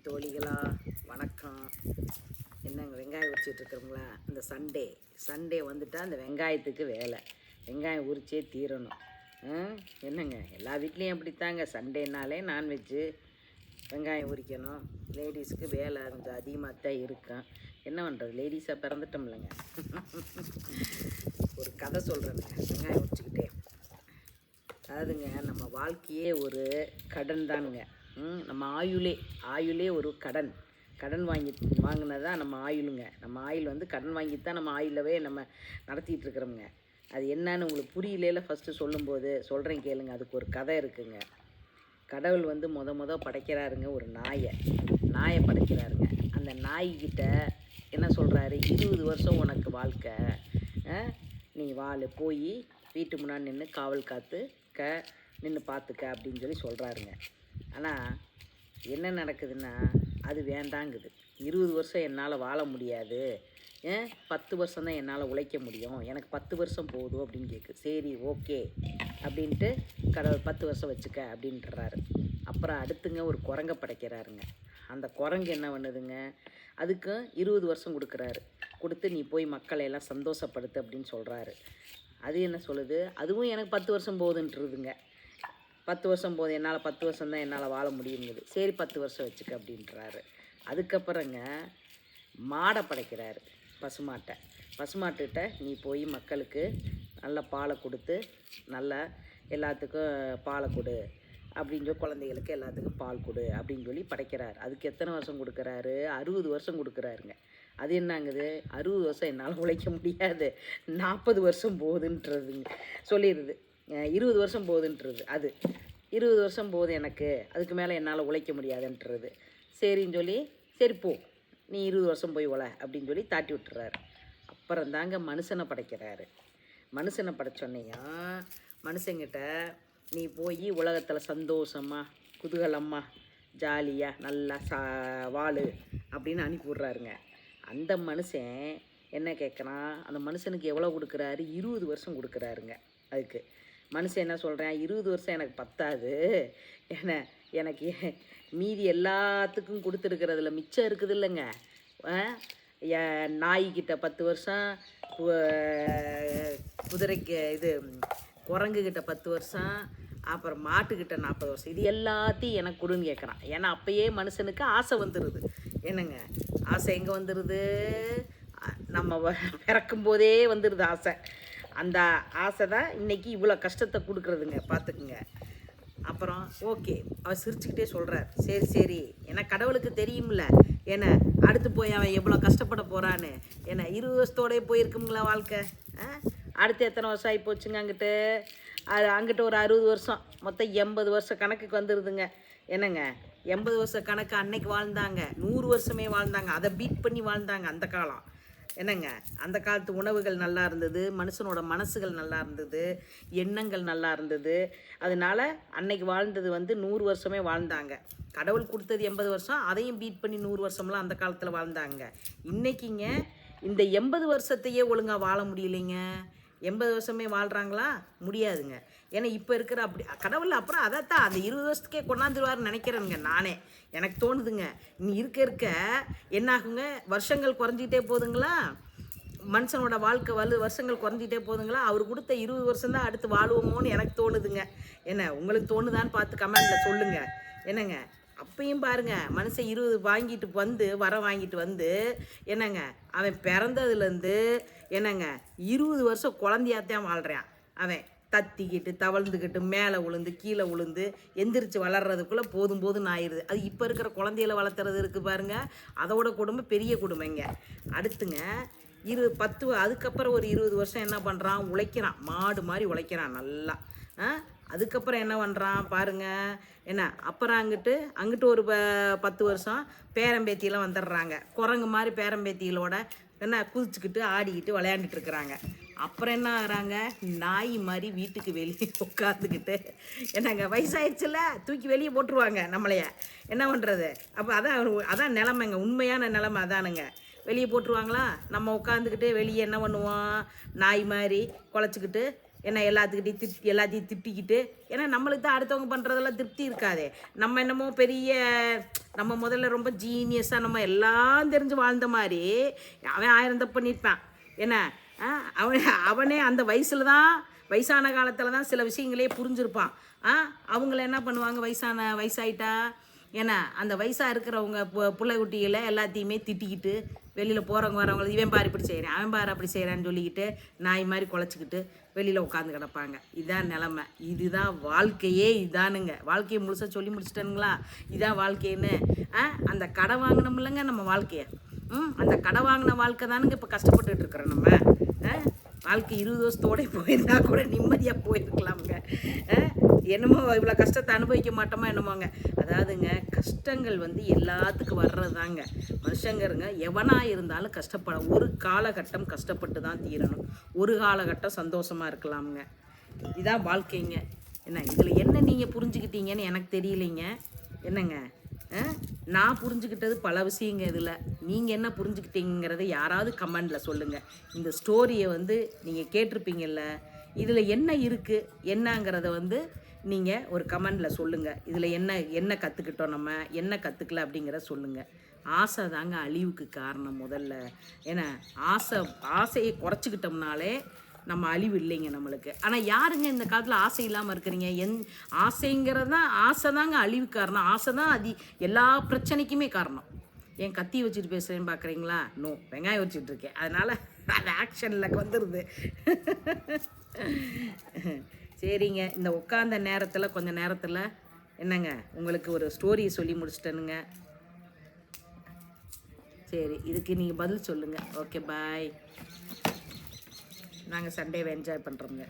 தோழிகளா வணக்கம். என்னங்க வெங்காயம் உரிச்சிட்டு இருக்கிறோங்களா? இந்த சண்டே வந்துட்டால் அந்த வெங்காயத்துக்கு வேலை. வெங்காயம் உரிச்சே தீரணும். என்னங்க எல்லா வீட்லேயும் அப்படித்தாங்க. சண்டேனாலே நான்வெஜ்ஜு, வெங்காயம் உரிக்கணும். லேடிஸுக்கு வேலை கொஞ்சம் அதிகமாக தான் இருக்கும். என்ன பண்ணுறது, லேடிஸாக பிறந்துட்டோம்லங்க. ஒரு கதை சொல்கிறேங்க, வெங்காயம் உரிச்சிக்கிட்டே. அதாவதுங்க, நம்ம வாழ்க்கையே ஒரு கடன் தானுங்க. நம்ம ஆயுளே ஒரு கடன் வாங்கினதான் நம்ம ஆயுளுங்க. நம்ம ஆயுள் வந்து கடன் வாங்கித்தான் நம்ம ஆயுளவே நம்ம நடத்திட்டு இருக்கிறோம்ங்க. அது என்னன்னு உங்களுக்கு புரியல. ஃபஸ்ட்டு சொல்கிறேன் கேளுங்க. அதுக்கு ஒரு கதை இருக்குங்க. கடவுள் வந்து முத படைக்கிறாருங்க ஒரு நாயை படைக்கிறாருங்க. அந்த நாய்கிட்ட என்ன சொல்கிறாரு, 20 வருஷம் உனக்கு வாழ்க்கை, நீ போய் வீட்டு முன்னாடி நின்று காவல் காத்து நின்று பார்த்துக்க அப்படின்னு சொல்லி சொல்கிறாருங்க. ஆனால் என்ன நடக்குதுன்னா, அது வேண்டாங்குது. 20 வருஷம் என்னால் வாழ முடியாது, 10 வருஷம் தான் என்னால் உழைக்க முடியும், எனக்கு 10 வருஷம் போதும் அப்படின்னு கேட்குது. சரி ஓகே அப்படின்ட்டு கடவுள் 10 வருஷம் வச்சுக்க அப்படின்றாரு. அப்புறம் அடுத்துங்க ஒரு குரங்கை படைக்கிறாருங்க. அந்த குரங்கு என்ன பண்ணுதுங்க, அதுக்கு 20 வருஷம் கொடுத்து நீ போய் மக்களையெல்லாம் சந்தோஷப்படுத்து அப்படின்னு சொல்கிறாரு. அது என்ன சொல்லுது, அதுவும் எனக்கு 10 வருஷம் போகுதுன்றதுங்க. 10 வருஷம் போதும், என்னால் 10 வருஷம் தான் என்னால் வாழ முடியுங்குது. சரி 10 வருஷம் வச்சுக்க அப்படின்றாரு. அதுக்கப்புறங்க மாடை படைக்கிறாரு, பசுமாட்டுக்கிட்ட நீ போய் மக்களுக்கு நல்ல பாலை கொடுத்து நல்லா எல்லாத்துக்கும் பாலை கொடு அப்படின்னு சொல்லி, குழந்தைகளுக்கு எல்லாத்துக்கும் பால் கொடு அப்படின்னு சொல்லி படைக்கிறாரு. அதுக்கு எத்தனை வருஷம் கொடுக்குறாரு, 60 வருஷம் கொடுக்குறாருங்க. அது என்னங்குது, 60 வருஷம் என்னால் உழைக்க முடியாது, 40 வருஷம் போகுதுன்றதுங்க சொல்லிடுது. 20 வருஷம் போகுதுன்றது. அது 20 வருஷம் போகுது எனக்கு, அதுக்கு மேலே என்னால் உழைக்க முடியாதுன்றது. சரின்னு சொல்லி, சரி போ நீ 20 வருஷம் போய் உழை அப்படின்னு சொல்லி தாட்டி விட்டுறாரு. அப்புறம் தாங்க மனுஷனை படைக்கிறாரு. மனுஷனை படைச்சோன்னையா, மனுஷங்கிட்ட நீ போய் உலகத்தில் சந்தோஷமாக குதூகலமாக ஜாலியாக நல்லா வாழு அப்படின்னு அனுப்பி விட்றாருங்க. அந்த மனுஷன் என்ன கேட்குறான், அந்த மனுஷனுக்கு எவ்வளோ கொடுக்குறாரு, 20 வருஷம் கொடுக்குறாருங்க. அதுக்கு மனுஷன் என்ன சொல்கிறேன், 20 வருஷம் எனக்கு பத்தாது, எனக்கு மீதி எல்லாத்துக்கும் கொடுத்துருக்கிறதுல மிச்சம் இருக்குது இல்லைங்க. நாய்கிட்ட 10 வருஷம், குதிரைக்கு குரங்குகிட்ட 10 வருஷம், அப்புறம் மாட்டுக்கிட்ட 40 வருஷம், இது எல்லாத்தையும் எனக்கு கொடுன்னு கேட்குறான். ஏன்னா அப்போயே மனுஷனுக்கு ஆசை வந்துடுது. என்னங்க ஆசை எங்கே வந்துடுது, நம்ம பிறக்கும்போதே வந்துடுது ஆசை. அந்த ஆசை தான் இன்றைக்கி இவ்வளோ கஷ்டத்தை கொடுக்குறதுங்க, பார்த்துக்குங்க. அப்புறம் ஓகே, அவர் சிரிச்சுக்கிட்டே சொல்கிறார், சரி ஏன்னா கடவுளுக்கு தெரியும்ல, ஏன்னா அடுத்து போய் அவன் எவ்வளோ கஷ்டப்பட போகிறான்னு. ஏன்னா 20 வருஷத்தோடய போயிருக்குங்களா வாழ்க்கை, அடுத்து எத்தனை வருஷம் ஆகி போச்சுங்க. அங்கிட்ட ஒரு 60 வருஷம், மொத்தம் 80 வருஷம் கணக்குக்கு வந்துடுதுங்க. என்னங்க 80 வருஷம் கணக்கு அன்னைக்கு வாழ்ந்தாங்க, 100 வருஷமே வாழ்ந்தாங்க, அதை பீட் பண்ணி வாழ்ந்தாங்க அந்த காலம். என்னங்க அந்த காலத்து உணவுகள் நல்லா இருந்தது, மனுஷனோட மனசுகள் நல்லா இருந்தது, எண்ணங்கள் நல்லா இருந்தது. அதனால் அன்னைக்கு வாழ்ந்தது 100 வருஷமே வாழ்ந்தாங்க. கடவுள் கொடுத்தது 80 வருஷம், அதையும் பீட் பண்ணி 100 வருஷம்லாம் அந்த காலத்தில் வாழ்ந்தாங்க. இன்றைக்கிங்க இந்த 80 வருஷத்தையே ஒழுங்காக வாழ முடியலைங்க. 80 வருஷமே வாழ்கிறாங்களா, முடியாதுங்க. ஏன்னா இப்போ இருக்கிற அப்படி கடவுள் அப்புறம் அதைத்தான் அந்த 20 வருஷத்துக்கே கொண்டாந்துருவாருன்னு நினைக்கிறேனுங்க நானே. எனக்கு தோணுதுங்க, நீ இருக்க என்னாகுங்க, வருஷங்கள் குறைஞ்சிக்கிட்டே போகுதுங்களா, மனுஷனோட வாழ்க்கை வருஷங்கள் குறைஞ்சிக்கிட்டே போகுதுங்களா. அவர் கொடுத்த 20 வருஷம் தான் அடுத்து வாழுவோமோன்னு எனக்கு தோணுதுங்க. என்ன உங்களுக்கு தோணுதான்னு பார்த்து கமெண்டில் சொல்லுங்கள். என்னங்க அப்பையும் பாருங்கள், மனுஷன் 20 வாங்கிட்டு வந்து என்னங்க அவன் பிறந்ததுலேருந்து என்னங்க 20 வருஷம் குழந்தையாத்தான் வாழ்கிறான். அவன் தத்திக்கிட்டு தவழ்ந்துக்கிட்டு மேலே விழுந்து கீழே விழுந்து எந்திரிச்சு வளர்கிறதுக்குள்ளே போதும் ஆயிடுது. அது இப்போ இருக்கிற குழந்தைகளை வளர்த்துறது இருக்குது பாருங்கள், அதோட கொடுமை பெரிய கொடுமைங்க. அடுத்துங்க 10 அதுக்கப்புறம் ஒரு 20 வருஷம் என்ன பண்ணுறான், உழைக்கிறான், மாடு மாதிரி உழைக்கிறான் நல்லா. அதுக்கப்புறம் என்ன பண்ணுறான் பாருங்கள், என்ன அப்புறம் அங்கிட்டு ஒரு 10 வருஷம் பேரம்பேத்தியெல்லாம் வந்துடுறாங்க. குரங்கு மாதிரி பேரம்பேத்திகளோட என்ன குதிச்சுக்கிட்டு ஆடிக்கிட்டு விளையாண்டுட்டு இருக்கிறாங்க. அப்புறம் என்ன ஆகிறாங்க, நாய் மாதிரி வீட்டுக்கு வெளியே உட்காந்துக்கிட்டு, என்னங்க வயசாயிடுச்சுல தூக்கி வெளியே போட்டுருவாங்க நம்மளைய, என்ன பண்ணுறது. அப்போ அதான் நிலமைங்க, உண்மையான நிலமை அதானுங்க. வெளியே போட்டுருவாங்களா, நம்ம உட்காந்துக்கிட்டு வெளியே என்ன பண்ணுவோம், நாய் மாதிரி குலைச்சிக்கிட்டு ஏன்னா எல்லாத்தையும் திட்டிக்கிட்டு, ஏன்னா நம்மளுக்கு தான் அடுத்தவங்க பண்ணுறதெல்லாம் திருப்தி இருக்காதே. நம்ம என்னமோ நம்ம முதல்ல ரொம்ப ஜீனியஸாக நம்ம எல்லாம் தெரிஞ்சு வாழ்ந்த மாதிரி அவன் 1000 தப்பு பண்ணியிருப்பான். என்ன அவனே அந்த வயசான காலத்தில் தான் சில விஷயங்களே புரிஞ்சிருப்பான். அவங்கள என்ன பண்ணுவாங்க, வயசாயிட்டா ஏன்னா அந்த வயசாக இருக்கிறவங்க பிள்ளை குட்டிகளை எல்லாத்தையுமே திட்டிக்கிட்டு வெளியில் போகிறவங்க வரவங்களை இவன் பாரு இப்படி செய்கிறேன், அவன் பாரு அப்படி செய்கிறான்னு சொல்லிக்கிட்டு நாய் மாதிரி குலைச்சிக்கிட்டு வெளியில் உட்காந்து கிடப்பாங்க. இதுதான் நிலமை, இதுதான் வாழ்க்கையே. இதானுங்க வாழ்க்கையை முழுசாக சொல்லி முடிச்சிட்டனுங்களா? இதான் வாழ்க்கைன்னு. அந்த கடை வாங்கினோம்லங்க நம்ம வாழ்க்கையை, அந்த கடை வாங்கின வாழ்க்கை தானுங்க இப்போ கஷ்டப்பட்டுட்டு இருக்கிறோம் நம்ம. வாழ்க்கை 20 வருஷத்தோட போயிருந்தா கூட நிம்மதியாக போயிருக்கலாமுங்க. என்னமோ இவ்வளோ கஷ்டத்தை அனுபவிக்க மாட்டோமா என்னமோங்க. அதாவதுங்க, கஷ்டங்கள் எல்லாத்துக்கும் வர்றதாங்க. மனுஷங்கிறங்க எவனாக இருந்தாலும் ஒரு காலகட்டம் கஷ்டப்பட்டு தான் தீரணும். ஒரு காலகட்டம் சந்தோஷமாக இருக்கலாமுங்க. இதுதான் வாழ்க்கைங்க. என்ன இதில் என்ன நீங்கள் புரிஞ்சுக்கிட்டீங்கன்னு எனக்கு தெரியலைங்க. என்னங்க, நான் புரிஞ்சுக்கிட்டது பல விஷயங்க. இதில் நீங்கள் என்ன புரிஞ்சுக்கிட்டீங்கிறத யாராவது கமெண்டில் சொல்லுங்கள். இந்த ஸ்டோரியை நீங்கள் கேட்டிருப்பீங்கள்ல, இதில் என்ன இருக்குது என்னங்கிறத நீங்கள் ஒரு கமெண்டில் சொல்லுங்கள். இதில் என்ன கற்றுக்கிட்டோம், நம்ம என்ன கற்றுக்கல அப்படிங்கிறத சொல்லுங்கள். ஆசை தாங்க அழிவுக்கு காரணம் முதல்ல. ஏன்னா ஆசையை குறைச்சிக்கிட்டோம்னாலே நம்ம அழிவு இல்லைங்க நம்மளுக்கு. ஆனால் யாருங்க இந்த காலத்தில் ஆசை இல்லாமல் இருக்கிறீங்க? ஆசை தாங்க அழிவு காரணம். ஆசை தான் எல்லா பிரச்சனைக்குமே காரணம். ஏன் கத்தி வச்சுட்டு பேசுகிறேன்னு பார்க்குறீங்களா? நோ, வெங்காயம் வச்சுட்டு இருக்கேன். அதனால் அது ஆக்ஷனில் வந்துடுது. சரிங்க, இந்த உட்காந்த நேரத்தில் கொஞ்சம் நேரத்தில் என்னங்க உங்களுக்கு ஒரு ஸ்டோரியை சொல்லி முடிச்சிட்டேனுங்க. சரி, இதுக்கு நீங்கள் பதில் சொல்லுங்கள். ஓகே, பாய். நாங்கள் சண்டேவை என்ஜாய் பண்ணுறோங்க.